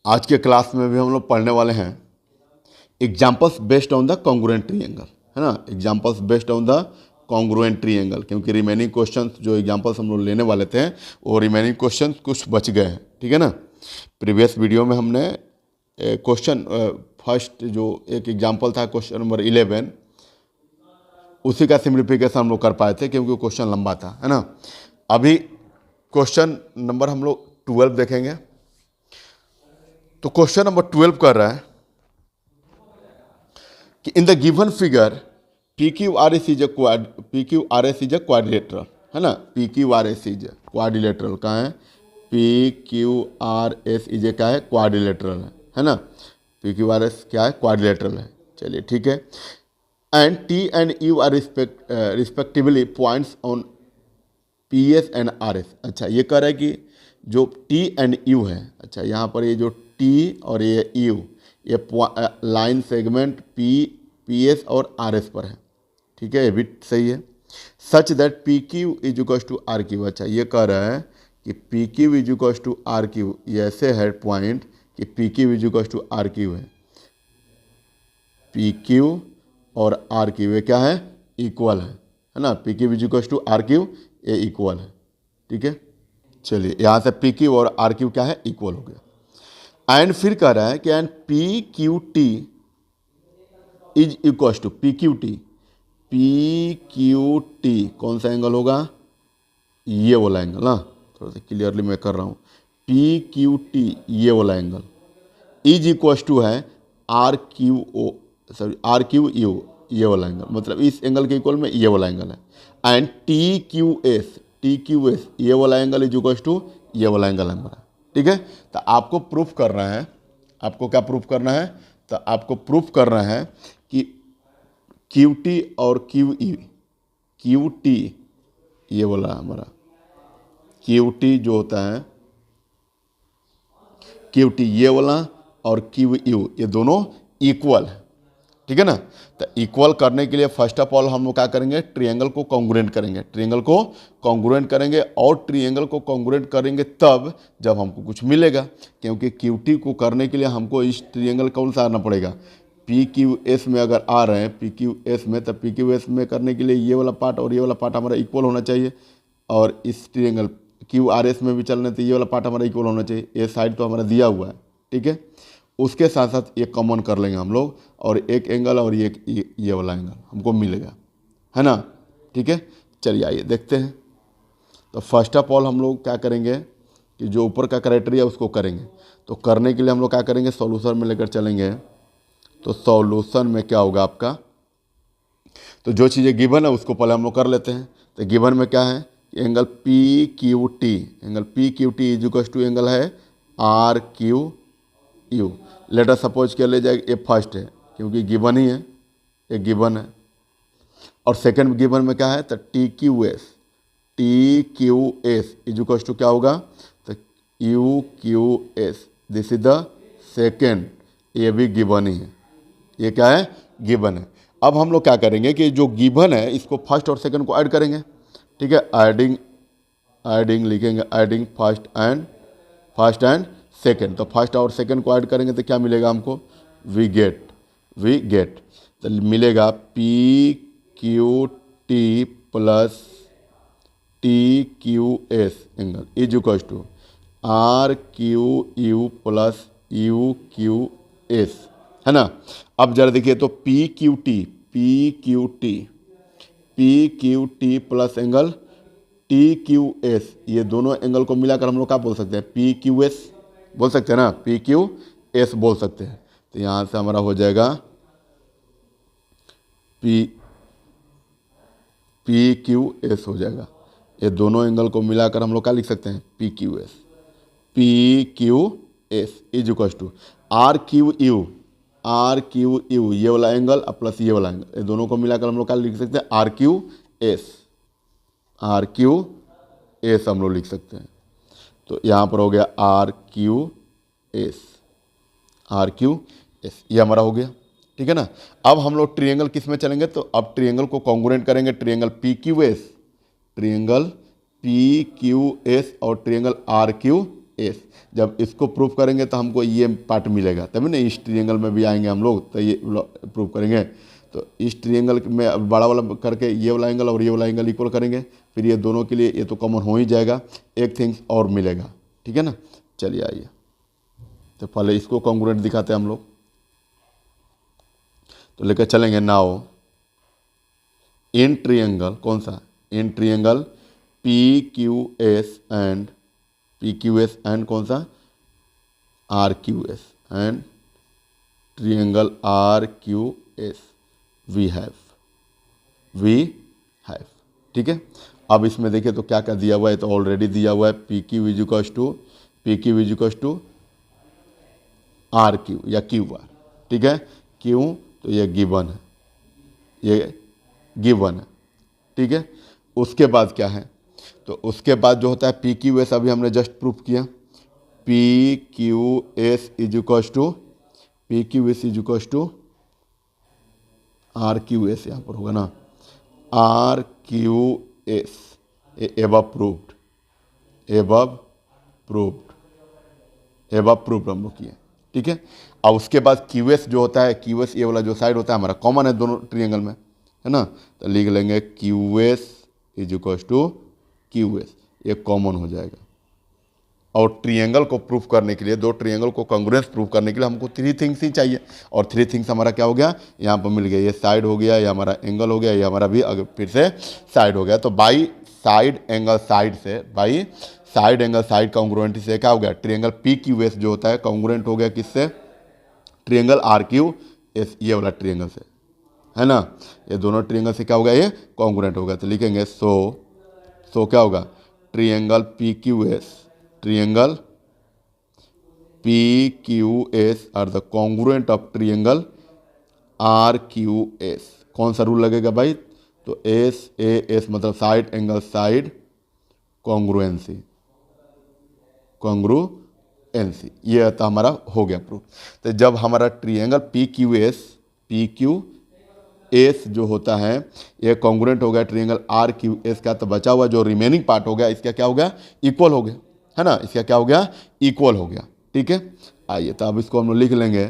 आज के क्लास में भी हम लोग पढ़ने वाले हैं examples based on the congruent triangle, है ना। Examples based on the congruent triangle, क्योंकि रिमेनिंग क्वेश्चंस जो एग्जाम्पल्स हम लोग लेने वाले थे वो रिमेनिंग क्वेश्चंस कुछ बच गए हैं, ठीक है ना। प्रीवियस वीडियो में हमने क्वेश्चन फर्स्ट जो एक एग्जाम्पल था क्वेश्चन नंबर 11, उसी का सिम्प्लीफिकेशन हम लोग कर पाए थे क्योंकि क्वेश्चन लंबा था, है ना। अभी क्वेश्चन नंबर हम लोग 12 देखेंगे। तो क्वेश्चन नंबर 12 कर रहा है कि in the given figure P Q R S is a quadrilateral, है ना। P Q R S is quadrilateral कहाँ है, P Q R S is क्या है, क्वाड्रिलेटरल है ना। पी क्यू आर एस क्या है, क्वाड्रिलेटरल है। चलिए ठीक है। And T and U are respectively points on P S and R S. अच्छा, ये कह रहा है कि जो टी एंड यू है, अच्छा यहाँ पर ये जो टी और ये यू, ये लाइन सेगमेंट पी एस और आर एस पर है, ठीक है, ये भी सही है। Such that P Q is equal to R Q. अच्छा, ये कह रहा है कि P Q is equal to R Q, ये ऐसे है पॉइंट कि P Q is equal to R Q है। पी क्यू और आर क्यू ये क्या है, इक्वल है ना। P Q is equal to R Q, ये इक्वल है, ठीक है। चलिए यहाँ से पी क्यू और आर क्यू क्या है, इक्वल हो गया। एंड फिर कह रहा है कि and P Q T is equal to P Q T कौन सा एंगल होगा, ये वाला एंगल ना, थोड़ा सा क्लियरली मैं कर रहा हूँ। पी क्यू टी ये वाला एंगल इज इक्वल टू है आर क्यू यू, ये वाला एंगल, मतलब इस एंगल के इक्वल में ये वाला एंगल है। एंड टी क्यू एस ये वाला एंगल इज इक्वल टू ये वाला एंगल है हमारा, ठीक है। तो आपको प्रूफ करना है, आपको क्या प्रूफ करना है, तो आपको प्रूफ करना है कि क्यू टी और क्यू टी ये वाला हमारा क्यू टी जो होता है, क्यू टी ये वाला और क्यू यू ये दोनों इक्वल है, ठीक है ना। तो इक्वल करने के लिए फर्स्ट ऑफ ऑल हम लोग क्या करेंगे, ट्रायंगल को कॉन्ग्रुएंट करेंगे, और ट्रायंगल को कॉन्ग्रुएंट करेंगे तब जब हमको कुछ मिलेगा, क्योंकि क्यूटी को करने के लिए हमको इस ट्रायंगल कौन सा आना पड़ेगा, पी क्यू एस में अगर आ रहे हैं पी क्यू एस में, तो पी क्यू एस में करने के लिए ये वाला पार्ट और ये वाला पार्ट हमारा इक्वल होना चाहिए, और इस ट्रायंगल क्यू आर एस में भी चलने तो ये वाला पार्ट हमारा इक्वल होना चाहिए। ये साइड तो हमारा दिया हुआ है, ठीक है। उसके साथ साथ ये कॉमन कर लेंगे हम लोग, और एक एंगल और ये वाला एंगल हमको मिलेगा, है ना, ठीक है। चलिए आइए देखते हैं। तो फर्स्ट ऑफ ऑल हम लोग क्या करेंगे कि जो ऊपर का क्राइटेरिया उसको करेंगे। तो करने के लिए हम लोग क्या करेंगे, सॉल्यूशन में लेकर चलेंगे। तो सॉल्यूशन में क्या होगा आपका, तो जो चीज़ें गिवन है उसको पहले हम लोग कर लेते हैं। तो गिवन में क्या है, angle P Q T is equal to angle है R Q U. Later suppose के ले जाए ये फर्स्ट है क्योंकि गिवन ही है, ये गिवन है। और सेकंड गिवन में क्या है, तो T Q S is equal to क्या होगा, तो U Q S, this is the second, ये भी गिवन ही है, ये क्या है, गिवन है। अब हम लोग क्या करेंगे कि जो गिवन है इसको फर्स्ट और सेकंड को ऐड करेंगे, ठीक है। एडिंग लिखेंगे, एडिंग फर्स्ट एंड सेकेंड। तो फर्स्ट और सेकेंड को ऐड करेंगे तो क्या मिलेगा हमको, वी गेट तो मिलेगा P Q T plus T Q S angle is equal to R Q U plus U Q S, है ना। अब जरा देखिए, तो P Q T plus angle T Q S, ये दोनों एंगल को मिलाकर हम लोग क्या बोल सकते हैं, पी क्यू एस बोल सकते हैं ना, पी क्यू एस बोल सकते हैं। तो यहाँ से हमारा हो जाएगा पी क्यू एस हो जाएगा। ये दोनों एंगल को मिलाकर हम लोग क्या लिख सकते हैं, P Q S is equal to R Q U ये वाला एंगल प्लस ये वाला एंगल, ये दोनों को मिलाकर हम लोग क्या लिख सकते हैं, आर क्यू एस हम लोग लिख सकते हैं। तो यहाँ पर हो गया आर क्यू एस, ये हमारा हो गया, ठीक है ना। अब हम लोग ट्रायंगल किस में चलेंगे, तो अब ट्रायंगल को कॉन्ग्रुएंट करेंगे, ट्रायंगल पी क्यू एस और ट्रायंगल आर क्यू एस। जब इसको प्रूव करेंगे तो हमको ये पार्ट मिलेगा, तभी ना इस ट्रिएंगल में भी आएंगे हम लोग, तो ये प्रूव करेंगे। तो इस ट्रिएंगल में बड़ा वाला करके ये वाला एंगल और ये वाला एंगल इक्वल करेंगे, फिर ये दोनों के लिए ये तो कॉमन हो ही जाएगा, एक थिंग्स और मिलेगा, ठीक है ना। चलिए आइए, तो पहले इसको कॉन्ग्रुएंट दिखाते हैं हम लोग, तो लेकर चलेंगे। नाउ इन ट्रिएंगल, कौन सा, in triangle P Q S and कौन सा, R Q S and triangle R Q S we have, ठीक है। अब इसमें देखिए तो क्या क्या दिया हुआ है, तो ऑलरेडी दिया हुआ है P Q equals to R Q या क्यू आर, ठीक है। क्यों, तो ये गिवन है, ठीक है। उसके बाद क्या है, तो उसके बाद जो होता है पी क्यू एस, अभी हमने जस्ट प्रूफ किया, P Q S equals to R Q S, यहाँ पर होगा ना, R Q S, above proved हम लोग किए, ठीक है। और उसके बाद क्यू एस जो होता है, क्यू एस ये वाला जो साइड होता है हमारा कॉमन है दोनों ट्रिएंगल में, है ना, तो लिख लेंगे Q S equals to Q S, ये कॉमन हो जाएगा। और ट्रिएंगल को प्रूफ करने के लिए, दो ट्रिएंगल को कॉन्ग्रुएंस प्रूफ करने के लिए हमको थ्री थिंग्स ही चाहिए, और थ्री थिंग्स हमारा क्या हो गया, यहाँ पर मिल गया, ये साइड हो गया, ये हमारा एंगल हो गया, ये हमारा भी अगर फिर से साइड हो गया। तो by side angle side congruent से क्या हो गया, ट्रिएंगल पी क्यू एस जो होता है कॉन्ग्रुएंट हो गया किससे, ट्रिएंगल आर क्यू एस, ये वाला ट्रिएंगल से, है ना। ये दोनों ट्रिएंगल से क्या हो गया, ये कॉन्ग्रुएंट हो गया। तो लिखेंगे सो क्या होगा, triangle P Q S are the congruent of triangle R Q S. कौन सा रूल लगेगा भाई, तो एस ए एस मतलब साइड एंगल साइड कॉन्ग्रुएंसी, ये तो हमारा हो गया प्रूफ। तो जब हमारा ट्रिएंगल पी क्यू एस जो होता है ये कॉन्ग्रुएंट हो गया ट्रिएंगल आर क्यू एस का, तो बचा हुआ जो रिमेनिंग पार्ट हो गया इसका क्या हो गया, इक्वल हो गया, है ना, इसका क्या हो गया, इक्वल हो गया, ठीक है। आइए तो अब इसको हम लोग लिख लेंगे,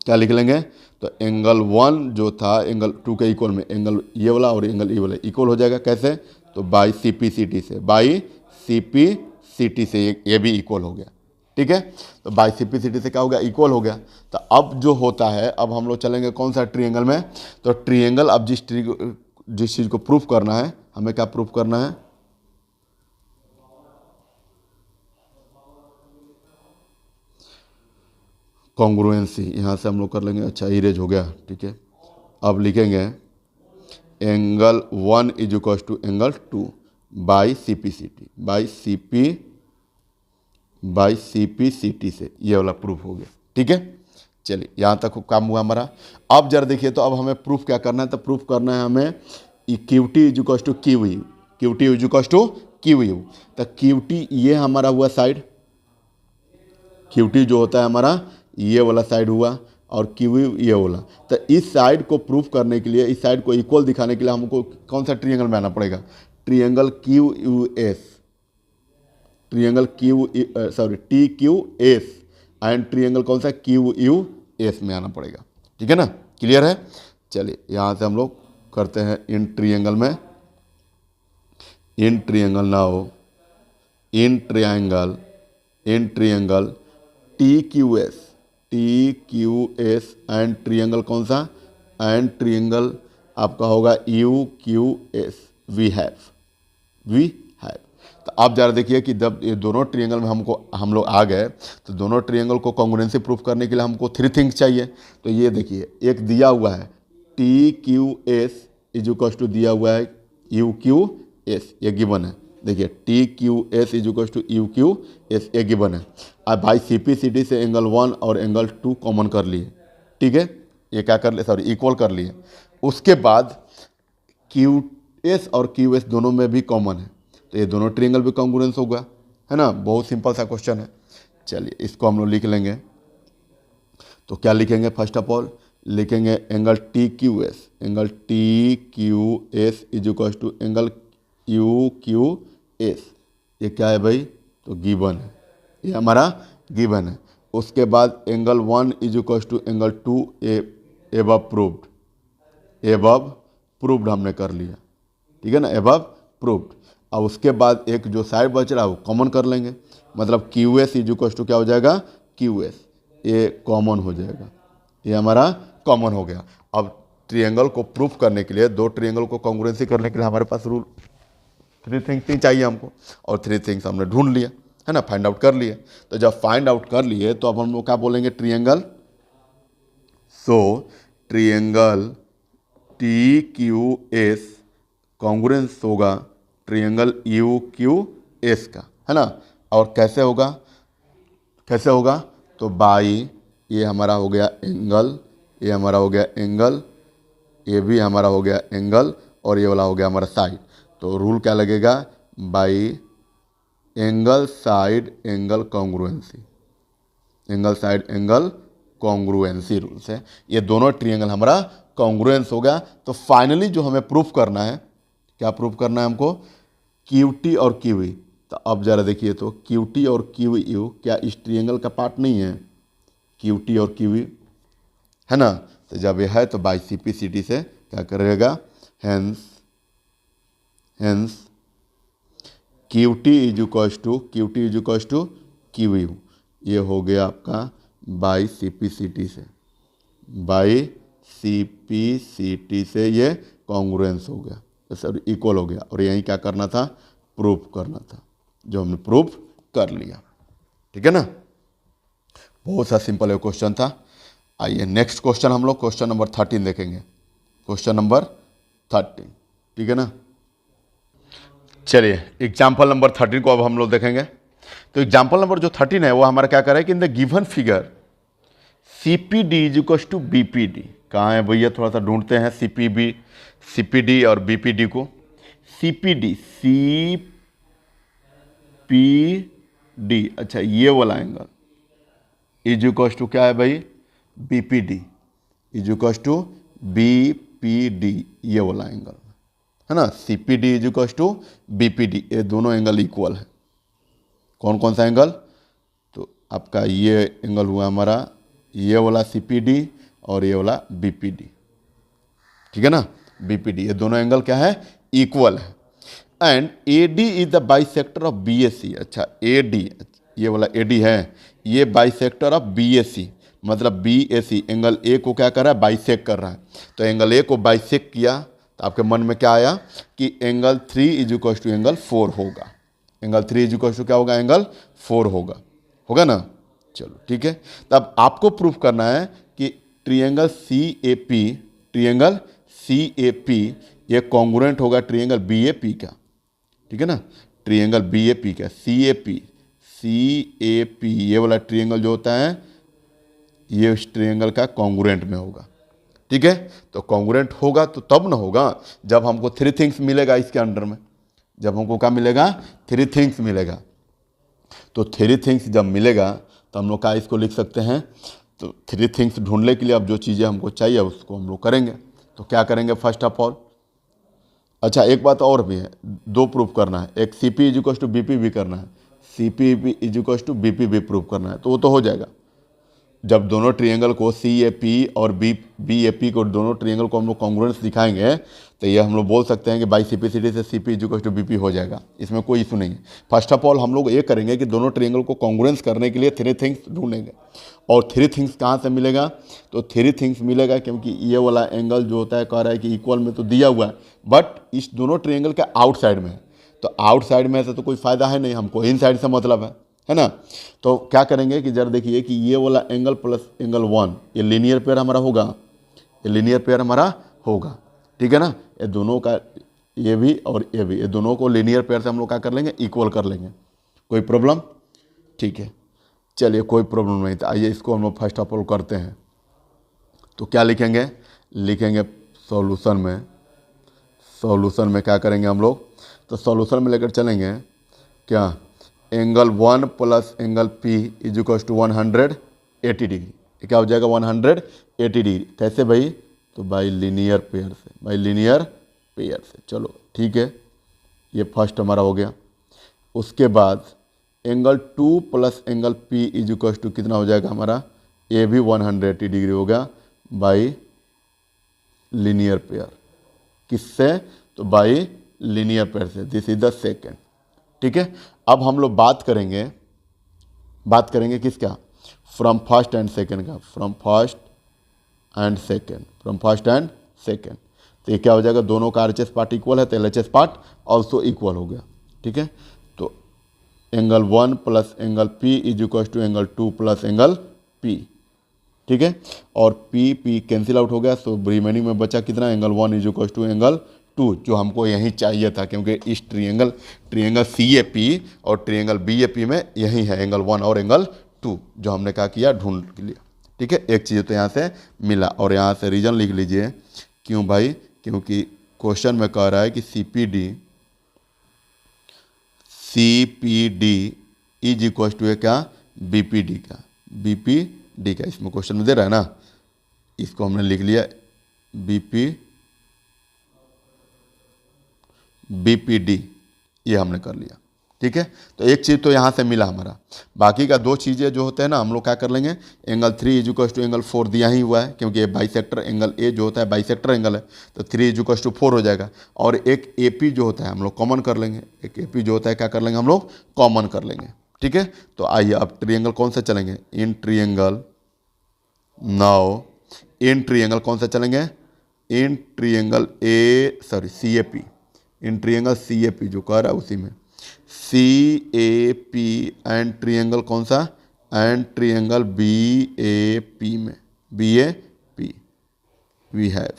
क्या लिख लेंगे, तो एंगल 1 जो था एंगल 2 के इक्वल में एंगल ये वाला और एंगल ये वाला इक्वल हो जाएगा, कैसे, तो by C P C T से ये भी इक्वल हो गया, ठीक है। तो by C P C T से क्या हो गया, इक्वल हो गया। तो अब जो होता है, अब हम लोग चलेंगे कौन सा ट्रिएंगल में, तो ट्रिएंगल अब जिस चीज़ को प्रूफ करना है, हमें क्या प्रूफ करना है, कॉन्ग्रुएंसी, यहाँ से हम लोग कर लेंगे, अच्छा इरेज हो गया, ठीक है। अब लिखेंगे angle 1 equals to angle 2 by C P C T से, ये वाला प्रूफ हो गया, ठीक है। चलिए यहाँ तक काम हुआ हमारा। अब जरा देखिए, तो अब हमें प्रूफ क्या करना है, तो प्रूफ करना है हमें Q T equals to Q U, तो क्यू टी ये हमारा हुआ साइड, क्यू टी जो होता है हमारा ये वाला साइड हुआ, और क्यू यू ये वाला। तो इस साइड को प्रूफ करने के लिए, इस साइड को इक्वल दिखाने के लिए हमको कौन सा ट्रिएंगल में आना पड़ेगा, triangle Q U S, T Q S and triangle कौन सा, क्यू यू एस में आना पड़ेगा, ठीक है ना, क्लियर है। चलिए यहाँ से हम लोग करते हैं इन ट्रिएंगल में, in triangle T Q S and triangle कौन सा, एंड ट्रिएंगल आपका होगा U Q S, we have. तो आप जरा देखिए कि जब ये दोनों ट्रिएंगल में हम लोग आ गए, तो दोनों ट्रिएंगल को कॉन्ग्रुएंसी प्रूफ करने के लिए हमको थ्री थिंग्स चाहिए। तो ये देखिए, एक दिया हुआ है T Q S equals to दिया हुआ है यू क्यू एस, ये गिवन है, देखिए T Q S equals to U Q S, ये गिवन है। अब भाई सी पी सी टी से एंगल 1 और एंगल 2 कॉमन कर लिए, ठीक है, ये क्या कर लिए, इक्वल कर लिए। उसके बाद क्यू एस और क्यू एस दोनों में भी कॉमन है, तो ये दोनों ट्रिएंगल भी कॉन्ग्रुएंस होगा, है ना, बहुत सिंपल सा क्वेश्चन है। चलिए इसको हम लोग लिख लेंगे, तो क्या लिखेंगे, फर्स्ट ऑफ ऑल लिखेंगे angle T Q S is equal to angle U Q S, ये क्या है भाई, तो गिवन है, ये हमारा गिवन है। उसके बाद angle 1 is equal to angle 2 above proved, above proved हमने कर लिया, ठीक है ना, एबव प्रूव्ड। अब उसके बाद एक जो साइड बच रहा है वो कॉमन कर लेंगे, मतलब Q S is equal to क्या हो जाएगा, क्यू एस, ये कॉमन हो जाएगा, ये हमारा कॉमन हो गया। अब ट्रिएंगल को प्रूफ करने के लिए, दो ट्रिएंगल को कॉन्ग्रुएंसी करने के लिए हमारे पास रूल 3 थिंग्स ही चाहिए हमको, और 3 थिंग्स हमने ढूंढ लिया, है ना, फाइंड आउट कर लिए। तो जब फाइंड आउट कर लिए तो अब हम लोग क्या बोलेंगे, triangle, so triangle T Q S congruence होगा ट्रिएंगल यू क्यू एस का, है ना। और कैसे होगा, कैसे होगा, तो बाई, ये हमारा हो गया एंगल, ये हमारा हो गया एंगल, ये भी हमारा हो गया एंगल, और ये वाला हो गया हमारा साइड। तो रूल क्या लगेगा, by angle side angle congruency, angle side angle congruency rule से ये दोनों ट्रिएंगल हमारा कॉन्ग्रुएंस हो गया। तो फाइनली जो हमें प्रूफ करना है, क्या प्रूफ करना है हमको, क्यू टी और क्यू ई। तो अब जरा देखिए, तो क्यू टी और क्यू यू क्या इस ट्रिएंगल का पार्ट नहीं है, क्यू टी और क्यू ई, है ना। तो जब ये है तो by C P C T से क्या करेगा, hence hence Q T is equals to, Q T is equals to Q U, ये हो गया आपका by C P C T से, by C P C T से ये कॉन्ग्रुएंस हो गया, सर इक्वल हो गया। और यहीं क्या करना था, प्रूफ करना था, जो हमने प्रूफ कर लिया, ठीक है ना। बहुत सा सिंपल है क्वेश्चन था। आइए नेक्स्ट क्वेश्चन हम लोग क्वेश्चन नंबर 13 देखेंगे, क्वेश्चन नंबर 13, ठीक है ना। चलिए एग्जाम्पल नंबर 13 को अब हम लोग देखेंगे। तो एग्जाम्पल नंबर जो 13 है वो हमारा क्या कर रहा है कि in the given figure C P D is equal to B P D, कहाँ है भैया, थोड़ा सा ढूंढते हैं सी पी डी और बी पी डी को। सी पी डी, अच्छा ये वाला एंगल इज इक्वल टू क्या है भाई, B P D is equal to B P D, ये वाला एंगल है ना। C P D is equal to B P D, ये दोनों एंगल इक्वल है। कौन कौन सा एंगल, तो आपका ये एंगल हुआ हमारा ये वाला सी पी डी और ये वाला बी पी डी, ठीक है ना, बी पी डी, ये दोनों एंगल क्या है, इक्वल है। And A D is the bisector of B A C, अच्छा ए डी, ये वाला ए डी है, ये bisector of B A C, मतलब B A C angle A को क्या कर रहा है, बाइसेक कर रहा है। तो एंगल ए को बाइसेक किया तो आपके मन में क्या आया कि angle 3 is equal to angle 4 होगा, एंगल 3 इज इक्वल टू क्या होगा, एंगल 4 होगा, होगा ना। चलो ठीक है, तब आपको प्रूफ करना है कि triangle C A P, triangle C A P ये कॉन्ग्रुएंट होगा ट्रिएंगल बी ए पी का, ठीक है ना, ट्रिएंगल बी ए पी का, सी ए पी ये वाला ट्रिएंगल जो होता है ये उस ट्रिएंगल का कॉन्ग्रुएंट में होगा, ठीक है। तो कॉन्ग्रुएंट होगा तो तब ना होगा जब हमको 3 थिंग्स मिलेगा इसके अंडर में, जब हमको क्या मिलेगा, 3 थिंग्स मिलेगा। तो 3 थिंग्स जब मिलेगा तो हम लोग क्या इसको लिख सकते हैं, तो 3 थिंग्स ढूंढने के लिए अब जो चीज़ें हमको चाहिए उसको हम लोग करेंगे। तो क्या करेंगे फर्स्ट ऑफ ऑल, अच्छा एक बात और भी है, 2 प्रूफ करना है, एक C P is equal to B P भी करना है, C P is equal to B P भी प्रूफ करना है, तो वो तो हो जाएगा। जब दोनों ट्रिएंगल को सी ए पी और बी ए पी को, दोनों ट्रिएंगल को हम लोग कॉन्ग्रुएंस दिखाएंगे तो ये हम लोग बोल सकते हैं कि by C P C D से C P is equal to B P हो जाएगा, इसमें कोई इशू नहीं है। फर्स्ट ऑफ ऑल हम लोग ये करेंगे कि दोनों ट्रिएंगल को कॉन्ग्रुएंस करने के लिए 3 थिंग्स ढूंढेंगे। और 3 थिंग्स कहाँ से मिलेगा, तो 3 थिंग्स मिलेगा क्योंकि ये वाला एंगल जो होता है कह रहा है कि इक्वल में तो दिया हुआ है, बट इस दोनों ट्रिएंगल के आउटसाइड में है, तो आउटसाइड में ऐसे तो कोई फ़ायदा है नहीं, हमको इन साइड से मतलब है ना। तो क्या करेंगे कि जरा देखिए कि ये वाला एंगल प्लस एंगल 1 ये लीनियर पेयर हमारा होगा, ये लीनियर पेयर हमारा होगा, ठीक है ना। ये दोनों का, ये भी और ये भी, ये दोनों को लीनियर पेयर से हम लोग क्या कर लेंगे, इक्वल कर लेंगे। कोई प्रॉब्लम, ठीक है, चलिए कोई प्रॉब्लम नहीं। तो आइए इसको हम लोग फर्स्ट ऑफ ऑल करते हैं। तो क्या लिखेंगे, लिखेंगे सॉल्यूशन में, सॉल्यूशन में क्या करेंगे हम लोग, तो सॉल्यूशन में लेकर चलेंगे क्या, angle 1 plus angle P is equal to 180 degree, क्या हो जाएगा 180 डिग्री। कैसे भाई, तो बाई लीनियर पेयर से, बाई लीनियर पेयर से। चलो ठीक है, ये फर्स्ट हमारा हो गया। उसके बाद angle 2 plus angle P is equal to कितना हो जाएगा हमारा, ए भी 180 डिग्री हो गया बाई लीनियर पेयर। किससे, तो बाई लीनियर पेयर से। This is the second. ठीक है, अब हम लोग बात करेंगे किसका, फ्रॉम फर्स्ट एंड सेकेंड का, फ्रॉम फर्स्ट एंड सेकेंड। तो ये क्या हो जाएगा, दोनों का RHS पार्ट इक्वल है तो LHS पार्ट ऑल्सो इक्वल हो गया। ठीक है, तो angle 1 plus angle P is equal to angle 2 plus angle P। ठीक है, और P कैंसिल आउट हो गया, सो रिमेनिंग में बचा कितना, angle 1 is equal to angle 2, जो हमको यही चाहिए था, क्योंकि इस ट्रिएंगल CAP और ट्रिएंगल BAP में यही है एंगल 1 और एंगल 2, जो हमने क्या किया, ढूंढ लिया। ठीक है, एक चीज़ तो यहाँ से मिला, और यहाँ से रीजन लिख लीजिए। क्यों भाई, क्योंकि क्वेश्चन में कह रहा है कि CPD इज इक्वल टू है क्या, BPD का, इसमें क्वेश्चन में दे रहा है ना, इसको हमने लिख लिया BPD, ये हमने कर लिया। ठीक है, तो एक चीज़ तो यहाँ से मिला हमारा, बाकी का दो चीज़ें जो होते हैं ना, हम लोग क्या कर लेंगे, angle 3 is equal to angle 4 दिया ही हुआ है, क्योंकि ये बाइसेक्टर एंगल A जो होता है बाइसेक्टर एंगल है, तो 3 इज इक्वल टू 4 हो जाएगा। और एक AP जो होता है हम लोग कॉमन कर लेंगे, एक AP जो होता है क्या कर लेंगे हम लोग, कॉमन कर लेंगे। ठीक है, तो आइए अब ट्रिएंगल कौन सा चलेंगे, इन ट्रिएंगल कौन सा चलेंगे, इन ट्रिएंगल CAP, इन ट्रिएंगल CAP जो कह रहा है उसी में CAP एंड ट्रिएंगल कौन सा, एंड ट्रिएंगल BAP में BAP वी हैव।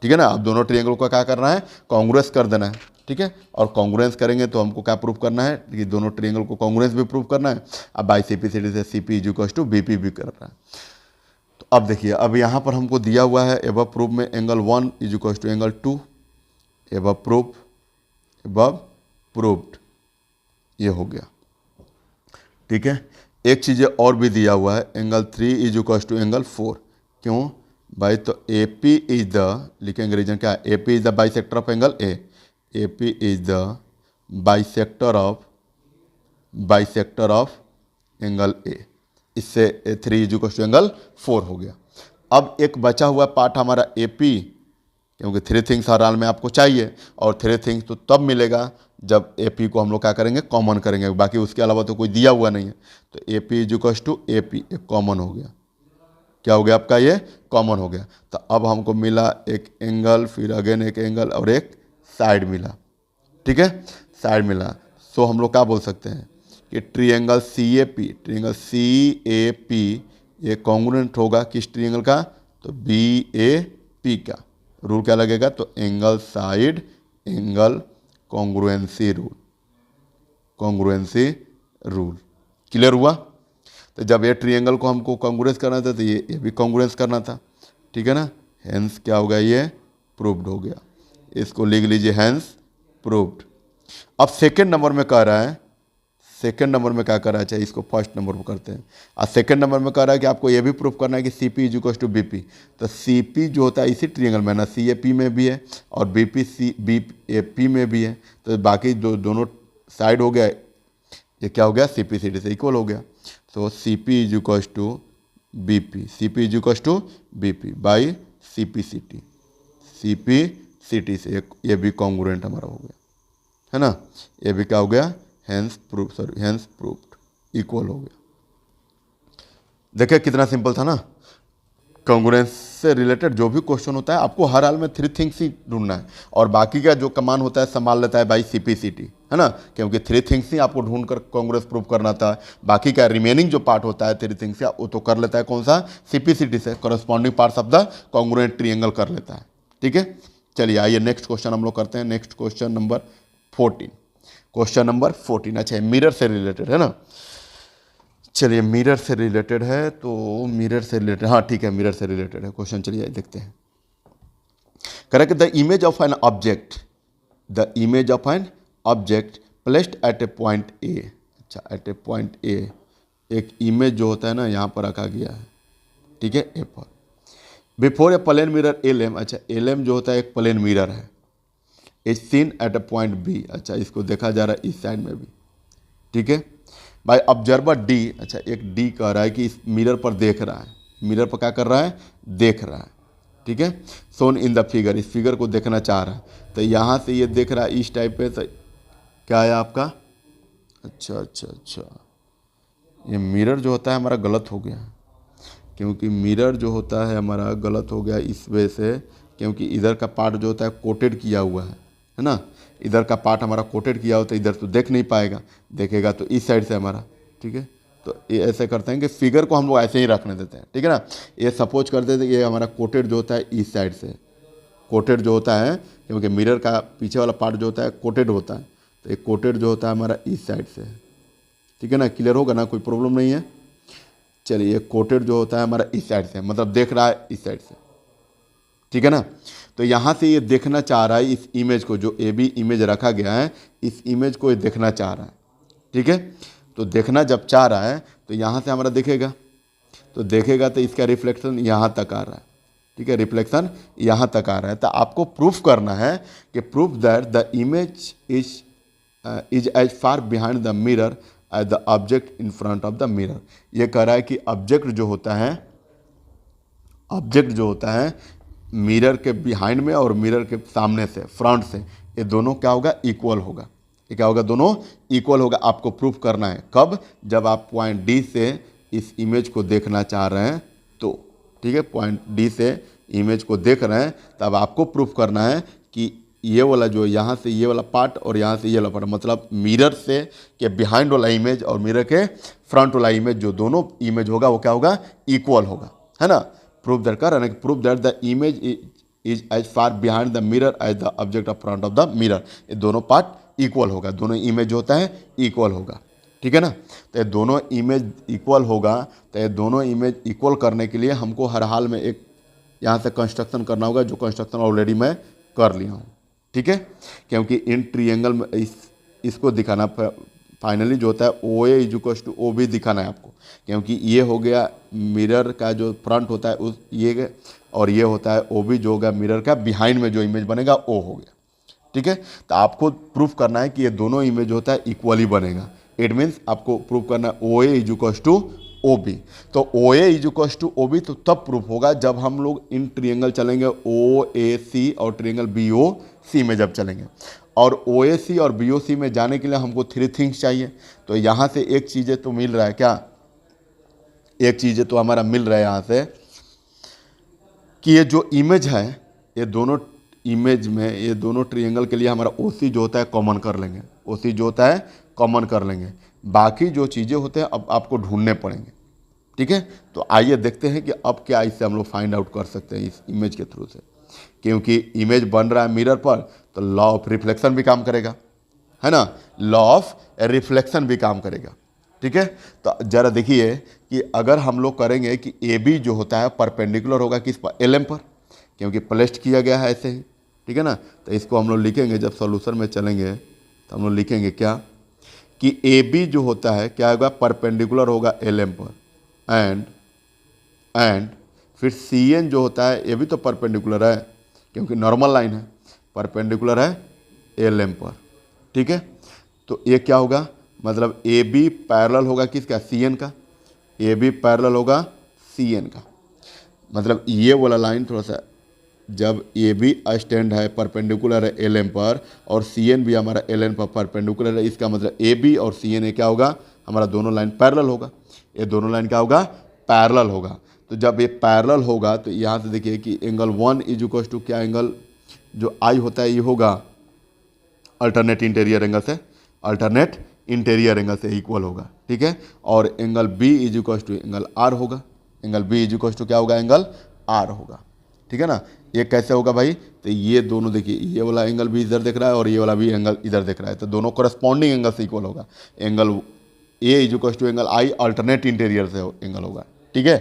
ठीक है ना, अब दोनों ट्रिएंगल को क्या करना है, कॉन्ग्रुएंस कर देना है। ठीक है, और कॉन्ग्रुएंस करेंगे तो हमको क्या प्रूव करना है, कि दोनों ट्रिएंगल को कॉन्ग्रुएंस भी प्रूव करना है। अब बाई CPCD से CP is equal to BP भी करना है। तो अब देखिए, अब यहाँ पर हमको दिया हुआ है एबव प्रूफ में angle 1 is equal to angle 2, above proved, ये हो गया। ठीक है, एक चीज़ और भी दिया हुआ है, angle 3 is equal to angle 4। क्यों भाई, तो AP इज द, लिखेंगे रीजन क्या है, AP is the bisector of angle A, AP is the bisector of angle A। इससे 3 इज इक्वल टू एंगल 4 हो गया। अब एक बचा हुआ पार्ट हमारा AP, क्योंकि 3 थिंग्स हर हाल में आपको चाहिए, और 3 थिंग्स तो तब मिलेगा जब AP को हम लोग क्या करेंगे, कॉमन करेंगे, बाकी उसके अलावा तो कोई दिया हुआ नहीं है। तो AP is equal to AP, एक कॉमन हो गया। क्या हो गया आपका, ये कॉमन हो गया। तो अब हमको मिला एक एंगल, फिर अगेन एक एंगल और एक साइड मिला। ठीक है, साइड मिला, सो हम लोग क्या बोल सकते हैं कि ट्रिएंगल CAP ये कॉन्ग्रुएंट होगा किस ट्रिएंगल का, तो BAP का। रूल क्या लगेगा, तो angle side angle congruency rule. Clear हुआ। तो जब ये ट्रिएंगल को हमको कॉन्ग्रुएंस करना था, तो ये भी कॉन्ग्रुएंस करना था। ठीक है ना, हेंस क्या होगा, ये प्रूव्ड हो गया। इसको लिख लीजिए, हेंस प्रूव्ड। अब सेकेंड नंबर में कह रहा है, सेकेंड नंबर में क्या कर रहा है, चाहिए इसको फर्स्ट नंबर में करते हैं। और सेकेंड नंबर में कह रहा है कि आपको ये भी प्रूफ करना है कि CP is equal to BP। तो CP जो होता है इसी ट्रिएंगल में ना, CAP में भी है और BAP में भी है, तो बाकी दोनों साइड हो गया, ये क्या हो गया, CPCD से इक्वल हो गया। तो CP is equal to BP, CP is equal to BP by CPCT से ये भी कॉन्ग्रुएंट हमारा हो गया, है ना, ये भी क्या हो गया, हेंस प्रूव्ड, इक्वल हो गया। देखिए कितना सिंपल था ना। कॉन्ग्रुएंस से रिलेटेड जो भी क्वेश्चन होता है आपको हर हाल में 3 थिंग्स ही ढूंढना है, और बाकी का जो कमान होता है संभाल लेता है बाई CPCT, है ना, क्योंकि 3 थिंग्स ही आपको ढूंढ कर कॉन्ग्रुएंस प्रूव करना था। बाकी का रिमेनिंग जो पार्ट होता है 3 थिंग्स का, वो तो कर लेता है कौन सा, CPCT से corresponding parts of the congruent triangle कर लेता है। ठीक है, चलिए आइए नेक्स्ट क्वेश्चन हम लोग करते हैं। नेक्स्ट क्वेश्चन नंबर 14, अच्छा मिरर से रिलेटेड है ना। चलिए मिरर से रिलेटेड है, तो मिरर से रिलेटेड, हाँ ठीक है, मिरर से रिलेटेड है क्वेश्चन। चलिए देखते हैं। Correct, the image of an object placed at a point A। अच्छा, एट ए पॉइंट A एक इमेज जो होता है ना, यहाँ पर रखा गया है। ठीक है, A पर before a plane mirror LM। अच्छा, LM जो होता है एक प्लेन मिरर है, is seen at a point B। अच्छा, इसको देखा जा रहा है इस साइड में भी, ठीक है भाई। ऑब्जर्वर डी, अच्छा एक डी कह रहा है कि इस मिरर पर देख रहा है, मिरर पर क्या कर रहा है, देख रहा है, ठीक है। सोन इन द फिगर, इस फिगर को देखना चाह रहा है, तो यहाँ से ये देख रहा है इस टाइप पे, तो क्या है आपका, अच्छा अच्छा अच्छा, ये मिरर जो होता है हमारा गलत हो गया, क्योंकि मिरर जो होता है हमारा गलत हो गया इस वजह से, क्योंकि इधर का पार्ट जो होता है कोटेड किया हुआ है ना, इधर का पार्ट हमारा कोटेड किया होता है, इधर तो देख नहीं पाएगा, देखेगा तो इस साइड से हमारा, ठीक है। तो ये ऐसे करते हैं कि फिगर को हम लोग ऐसे ही रखने देते हैं, ठीक है ना। ये सपोज कर देते हैं ये हमारा कोटेड जो होता है इस साइड से, कोटेड जो होता है, क्योंकि मिरर का पीछे वाला पार्ट जो होता है कोटेड होता है, तो ये कोटेड जो होता है हमारा इस साइड से, ठीक है ना। क्लियर होगा ना, कोई प्रॉब्लम नहीं है। चलिए, ये कोटेड जो होता है हमारा इस साइड से, मतलब देख रहा है इस साइड से, ठीक है ना। तो यहाँ से ये देखना चाह रहा है इस इमेज को, जो ए बी इमेज रखा गया है, इस इमेज को ये देखना चाह रहा है, ठीक है। तो देखना जब चाह रहा है तो यहाँ से हमारा देखेगा, तो देखेगा तो इसका रिफ्लेक्शन यहाँ तक आ रहा है, ठीक है, रिफ्लेक्शन यहाँ तक आ रहा है। तो आपको प्रूफ करना है कि proof that the image is as far behind the mirror as the object in front of the mirror. ये कह रहा है कि ऑब्जेक्ट जो होता है, ऑब्जेक्ट जो होता है मिरर के बिहाइंड में और मिरर के सामने से, फ्रंट से, ये दोनों क्या होगा, इक्वल होगा। ये क्या होगा, दोनों इक्वल होगा। आपको प्रूफ करना है कब, जब आप पॉइंट डी से इस इमेज को देखना चाह रहे हैं तो, ठीक है, पॉइंट डी से इमेज को देख रहे हैं, तब आपको प्रूफ करना है कि ये वाला जो यहाँ से ये वाला पार्ट और यहाँ से ये वाला पार्ट, मतलब मिरर से के बिहाइंड वाला इमेज और मिरर के फ्रंट वाला इमेज, जो दोनों इमेज होगा वो क्या होगा, इक्वल होगा, है ना। प्रूफ दैट कर रहे हैं, proof that the image is as far behind the mirror as the object of front of the mirror. ये दोनों पार्ट इक्वल होगा, दोनों इमेज जो होता है इक्वल होगा, ठीक है ना। तो ये दोनों इमेज इक्वल होगा, तो ये दोनों इमेज इक्वल करने के लिए हमको हर हाल में एक यहाँ से कंस्ट्रक्शन करना होगा, जो कंस्ट्रक्शन ऑलरेडी मैं कर लिया हूँ, ठीक है। क्योंकि इन ट्रिएंगल में इसको दिखाना फाइनली जो होता है O A equals to O B दिखाना है आपको, क्योंकि ये हो गया मिरर का जो फ्रंट होता है उस ये, और ये होता है ओ बी जो होगा मिरर का बिहाइंड में जो इमेज बनेगा ओ हो गया, ठीक है। तो आपको प्रूफ करना है कि ये दोनों इमेज होता है इक्वली बनेगा। इट मीन्स आपको प्रूफ करना है O A equals to O B. तो ओ ए इक्वल्स टू ओ बी तो तब प्रूफ होगा जब हम लोग इन ट्रिएंगल चलेंगे ओ ए सी और ट्रिएंगल बी ओ सी में जब चलेंगे। और ओ ए सी और बी ओ सी में जाने के लिए हमको 3 थिंग्स चाहिए। तो यहाँ से एक चीज़ें तो मिल रहा है, क्या एक चीज़ें तो हमारा मिल रहा है यहाँ से कि ये जो इमेज है, ये दोनों इमेज में, ये दोनों ट्रिएंगल के लिए हमारा ओ सी जो होता है कॉमन कर लेंगे, ओ सी जो होता है कॉमन कर लेंगे। बाकी जो चीज़ें होते हैं अब आपको ढूंढने पड़ेंगे, ठीक है। तो आइए देखते हैं कि अब क्या इससे हम लोग फाइंड आउट कर सकते हैं इस इमेज के थ्रू से। क्योंकि इमेज बन रहा है मिरर पर, तो लॉ ऑफ रिफ्लेक्शन भी काम करेगा, है ना, लॉ ऑफ रिफ्लेक्शन भी काम करेगा, ठीक है। तो जरा देखिए कि अगर हम लोग करेंगे कि ए बी जो होता है परपेंडिकुलर होगा किस पर, एल एम पर, क्योंकि प्लेस्ड किया गया है ऐसे ही, ठीक है ना। तो इसको हम लोग लिखेंगे, जब सॉल्यूशन में चलेंगे तो हम लोग लिखेंगे क्या कि ए बी जो होता है क्या होगा, परपेंडिकुलर होगा एल एम पर, एंड फिर सी एन जो होता है ये भी तो परपेंडिकुलर है, क्योंकि नॉर्मल लाइन है, परपेंडिकुलर है एल एम पर, ठीक है। तो ये क्या होगा, मतलब ए बी पैरेलल होगा किसका, सी एन का, ए बी पैरेलल होगा सी एन का। मतलब ये वाला लाइन थोड़ा सा, जब ए बी स्टैंड है परपेंडिकुलर है एल एम पर और सी एन भी हमारा एल एन पर परपेंडिकुलर है, इसका मतलब ए बी और सी एन क्या होगा, हमारा दोनों लाइन पैरेलल होगा। ये दोनों लाइन क्या होगा, पैरेलल होगा। तो जब ये पैरेलल होगा तो यहाँ से देखिए कि एंगल 1 इज इक्वल टू क्या, एंगल जो आई होता है ये होगा अल्टरनेट इंटीरियर एंगल से, अल्टरनेट इंटीरियर एंगल से इक्वल होगा, ठीक है। और angle B is equal to angle R होगा, angle B is equal to क्या होगा, एंगल आर होगा, ठीक है ना। ये कैसे होगा भाई, तो ये दोनों देखिए, ये वाला एंगल भी इधर दिख रहा है और ये वाला भी एंगल इधर दिख रहा है, तो दोनों करस्पॉन्डिंग एंगल से इक्वल होगा। Angle A is equal to angle I alternate interior से एंगल होगा, ठीक है,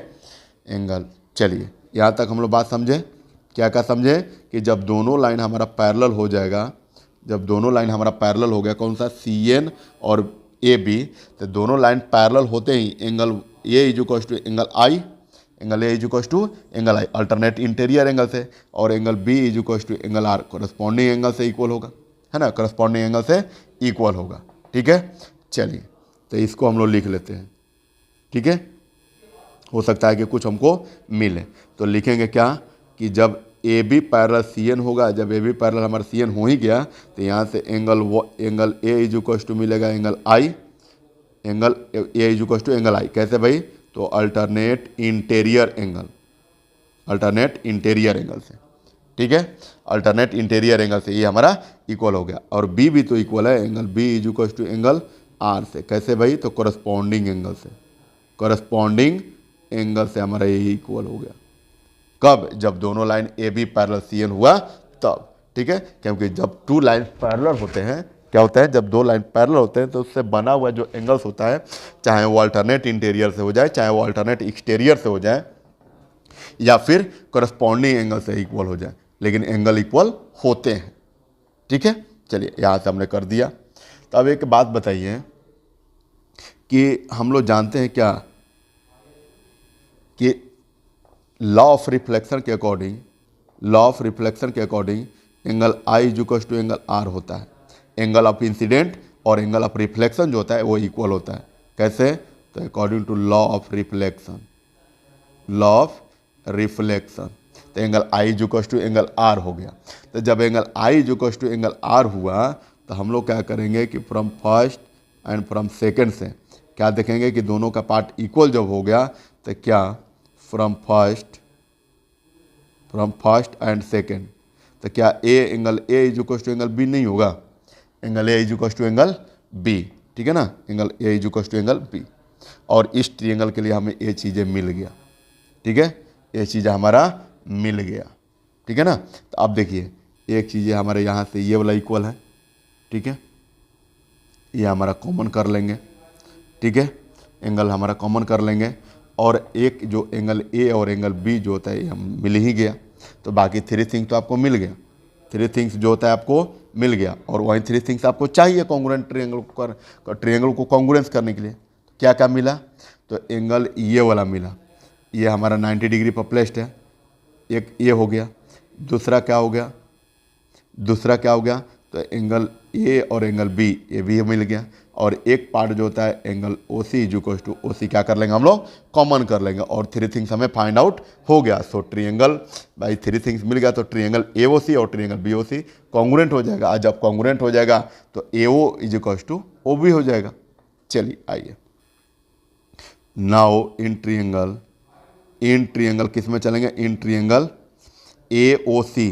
एंगल। चलिए यहाँ तक हम लोग बात समझे, क्या क्या समझे कि जब दोनों लाइन हमारा पैरेलल हो जाएगा, जब दोनों लाइन हमारा पैरेलल हो गया, कौन सा, सी एन और ए बी, तो दोनों लाइन पैरेलल होते ही angle A is equal to angle I, angle A is equal to angle I alternate interior angle से, और angle B is equal to angle R corresponding angle से equal होगा, है ना, करस्पॉन्डिंग एंगल से equal होगा, ठीक है। चलिए तो इसको हम लोग लिख लेते हैं, ठीक है। हो सकता है कि कुछ हमको मिले, तो लिखेंगे क्या कि जब A B parallel C N होगा, जब ए बी पैरेलल हमारा सी एन हो ही गया तो यहाँ से angle A is equal to मिलेगा angle I, angle A is equal to angle I. कैसे भाई? तो alternate interior angle, alternate interior angle से, ठीक है। अल्टरनेट इंटीरियर एंगल से ये हमारा इक्वल हो गया। और बी भी तो इक्वल है, angle B is equal to angle R से। कैसे भाई? तो कोरस्पॉन्डिंग एंगल से, कोरस्पॉन्डिंग एंगल से हमारा ये इक्वल हो गया। कब? जब दोनों line A B parallel C N हुआ तब, ठीक है। क्योंकि जब टू लाइन पैरेलल होते हैं, क्या होता है, जब दो लाइन पैरेलल होते हैं तो उससे बना हुआ जो एंगल्स होता है, चाहे वो अल्टरनेट इंटीरियर से हो जाए, चाहे वो अल्टरनेट एक्सटीरियर से हो जाए, या फिर करस्पॉन्डिंग एंगल से इक्वल हो जाए, लेकिन एंगल इक्वल होते हैं, ठीक है। चलिए यहाँ से हमने कर दिया। तो अब एक बात बताइए कि हम लोग जानते हैं क्या कि लॉ ऑफ रिफ्लेक्शन के अकॉर्डिंग, लॉ ऑफ रिफ्लेक्शन के according angle I is equal to angle R होता है। एंगल ऑफ इंसिडेंट और एंगल ऑफ रिफ्लेक्शन जो होता है वो इक्वल होता है। कैसे? तो according to law of reflection, law of reflection, तो angle I is equal to angle R हो गया। तो जब angle I is equal to angle R हुआ तो हम लोग क्या करेंगे कि from first and from second से क्या देखेंगे कि दोनों का पार्ट इक्वल जब हो गया तो क्या फ्रॉम फर्स्ट एंड सेकंड, तो क्या angle A is equal to angle B नहीं होगा? Angle A is equal to angle B, ठीक है ना, angle A is equal to angle B. और इस ट्रायंगल के लिए हमें ये चीज़ें मिल गया, ठीक है, ये चीज़ हमारा मिल गया, ठीक है ना। तो अब देखिए एक चीज़ हमारे यहाँ से ये वाला इक्वल है, ठीक है, ये हमारा कॉमन कर लेंगे, ठीक है, एंगल हमारा कॉमन कर लेंगे। और एक जो एंगल ए और एंगल बी जो होता है हम मिल ही गया, तो बाकी थ्री थिंग्स तो आपको मिल गया, थ्री थिंग्स जो होता है आपको मिल गया। और वही थ्री थिंग्स आपको चाहिए कॉन्ग्रुएंट ट्रायंगल को कॉन्ग्रुएंस करने के लिए। क्या क्या मिला? तो एंगल ये वाला मिला, ये हमारा 90 डिग्री पर प्लेस्ड है, एक ये हो गया। दूसरा क्या हो गया? दूसरा क्या हो गया? तो एंगल ए और एंगल बी ये भी मिल गया। और एक पार्ट जो होता है angle O C is equal to O C क्या कर लेंगे हम लोग? कॉमन कर लेंगे। और थ्री थिंग्स हमें फाइंड आउट हो गया। सो ट्रायंगल भाई थ्री थिंग्स मिल गया, तो ट्रायंगल ए ओ सी और triangle B O C congruent हो जाएगा। जब कॉन्ग्रुएंट हो जाएगा तो A O is equal to O B हो जाएगा। चलिए आइए नाउ इन ट्रायंगल किस में चलेंगे? In triangle A O C,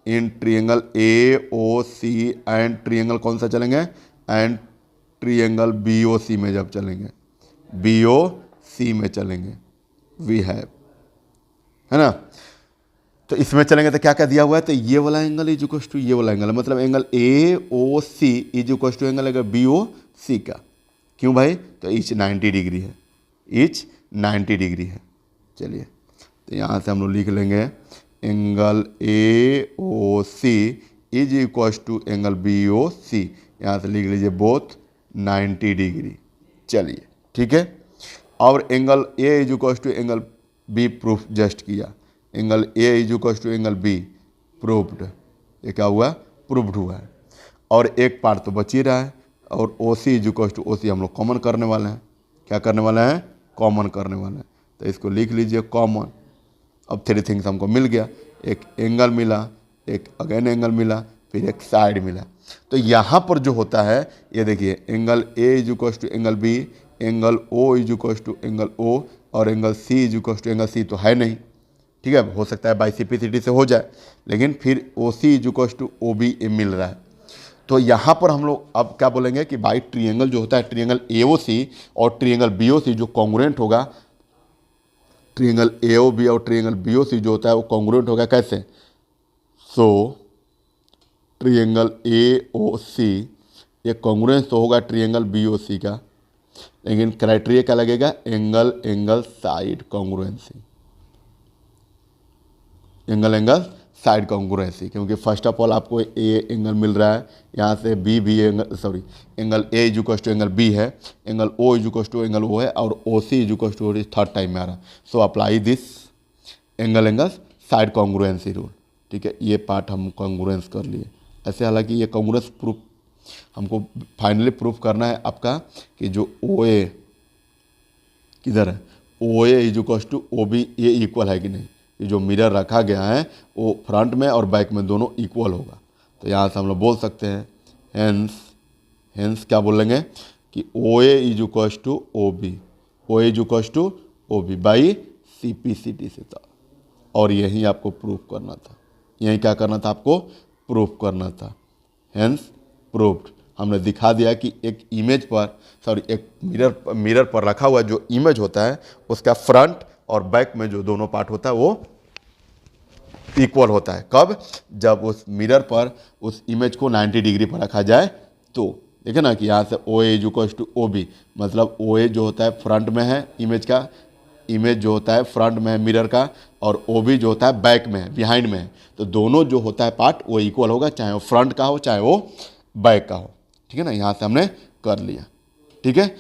in triangle A O C and triangle कौन सा चलेंगे? And triangle B O C में जब चलेंगे, बी ओ सी में चलेंगे, वी हैव, है ना। तो इसमें चलेंगे तो क्या क्या दिया हुआ है? तो ये वाला एंगल इज इक्वल टू ये वाला एंगल, मतलब angle A O C is equal to angle अगर बी ओ सी का। क्यों भाई? तो ईच 90 डिग्री है, ईच 90 डिग्री है। चलिए तो यहाँ से हम लोग लिख लेंगे angle A O C is equal to angle B O C, यहाँ से लिख लीजिए बोथ 90 डिग्री। चलिए ठीक है। और angle A is equal to angle B proof just किया, angle A is equal to angle B proved, ये क्या हुआ? प्रूव्ड हुआ है। और एक पार्ट तो बच ही रहा है, और O C is equal to O सी हम लोग कॉमन करने वाले हैं। क्या करने वाले हैं? कॉमन करने वाले हैं। तो इसको लिख लीजिए कॉमन। अब थ्री थिंग्स हमको मिल गया, एक एंगल मिला, एक अगेन एंगल मिला, फिर एक साइड मिला। तो यहाँ पर जो होता है ये देखिए, angle A is equal to angle B, angle O is equal to angle O, और angle C is equal to angle C तो है नहीं, ठीक है। हो सकता है बाइसिपिसिटी से हो जाए, लेकिन फिर O C is equal to O B मिल रहा है। तो यहाँ पर हम लोग अब क्या बोलेंगे कि भाई ट्रायंगल जो होता है, ट्रायंगल ए ओ सी और ट्रायंगल बी ओ सी जो कॉन्ग्रुएंट होगा, ट्रायंगल ए ओ बी और ट्रायंगल बी ओ सी जो होता है वो कॉन्ग्रुएंट होगा। कैसे? सो ट्रायंगल ए ओ सी ये कॉन्ग्रुएंस तो होगा ट्रायंगल बी ओ सी का, लेकिन क्राइटेरिया क्या लगेगा? Angle angle side congruency, angle angle side congruency. क्योंकि फर्स्ट ऑफ ऑल आपको ए एंगल मिल रहा है, यहाँ से बी भी angle, sorry angle A is equal to angle B है, angle O is equal to angle O है, और O C is equal to third time में आ रहा है। So apply this angle angle side congruency rule, ठीक है। ये पार्ट हम कॉन्ग्रुएंस कर लिए ऐसे, हालांकि ये कॉन्ग्रुएंस प्रूफ हमको फाइनली प्रूफ करना है आपका कि जो ओ ए किधर है, O A is equal to O B, ये इक्वल है कि नहीं। ये जो मिरर रखा गया है वो फ्रंट में और बैक में दोनों इक्वल होगा। तो यहाँ से हम लोग बोल सकते हैं हेंस क्या बोलेंगे कि O A is equal to O B, O A is equal to O B by C P C T से था। और यही आपको प्रूफ करना था, यही क्या करना था, आपको प्रूफ करना था। Hence proofed. हमने दिखा दिया कि एक इमेज पर एक मिरर पर रखा हुआ जो इमेज होता है उसका फ्रंट और बैक में जो दोनों पार्ट होता है वो इक्वल होता है। कब? जब उस मिरर पर उस इमेज को 90 डिग्री पर रखा जाए तो। देखिए ना कि यहाँ से O A is equal to O B, मतलब ओ ए जो होता है फ्रंट में है इमेज का, इमेज जो होता है फ्रंट में है मिरर का, और ओ बी जो होता है बैक में है, बिहाइंड में है। तो दोनों जो होता है पार्ट वो इक्वल होगा, चाहे वो फ्रंट का हो चाहे वो बैक का हो। ठीक है ना, यहाँ से हमने कर लिया। ठीक है,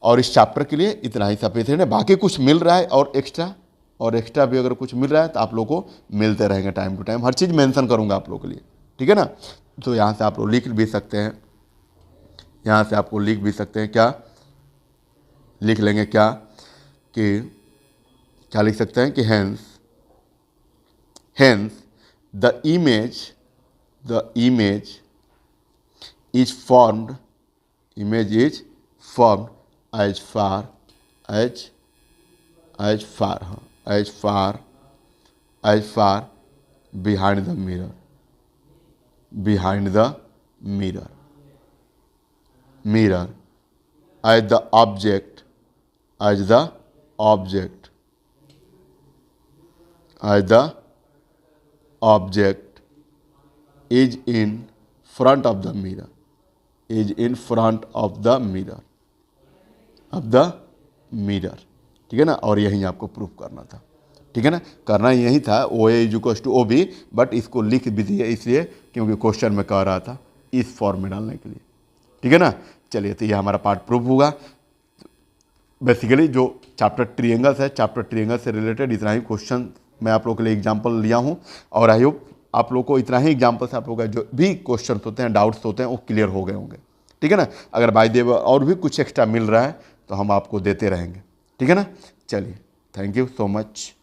और इस चैप्टर के लिए इतना ही सफिशिएंट है। बाकी कुछ मिल रहा है और एक्स्ट्रा भी अगर कुछ मिल रहा है तो आप लोग को मिलते रहेंगे टाइम टू टाइम, हर चीज़ मेंशन करूँगा आप लोग के लिए। ठीक है ना, तो यहाँ से आप लोग लिख भी सकते हैं, यहाँ से आपको लिख भी सकते हैं, क्या लिख लेंगे, क्या लिख सकते हैं कि hence the image is formed as far behind the mirror as the object is in front of the mirror, ठीक है ना। और यही आपको प्रूफ करना था। ठीक है ना, करना यही था O A is equal to O B, but इसको लिख भी दिया इसलिए क्योंकि क्वेश्चन में कह रहा था इस फॉर्म में डालने के लिए। ठीक है ना, चलिए तो ये हमारा पार्ट प्रूफ होगा। बेसिकली जो चैप्टर ट्रिएंगल्स है, चैप्टर ट्रिएंगल से रिलेटेड इतना ही क्वेश्चन मैं आप लोगों के लिए एग्जांपल लिया हूँ, और आई होप आप लोग को इतना ही एग्जांपल से आप लोगों का जो भी क्वेश्चन होते हैं, डाउट्स होते हैं, वो क्लियर हो गए होंगे। ठीक है ना, अगर बाय द वे और भी कुछ एक्स्ट्रा मिल रहा है तो हम आपको देते रहेंगे। ठीक है ना, चलिए, थैंक यू सो मच।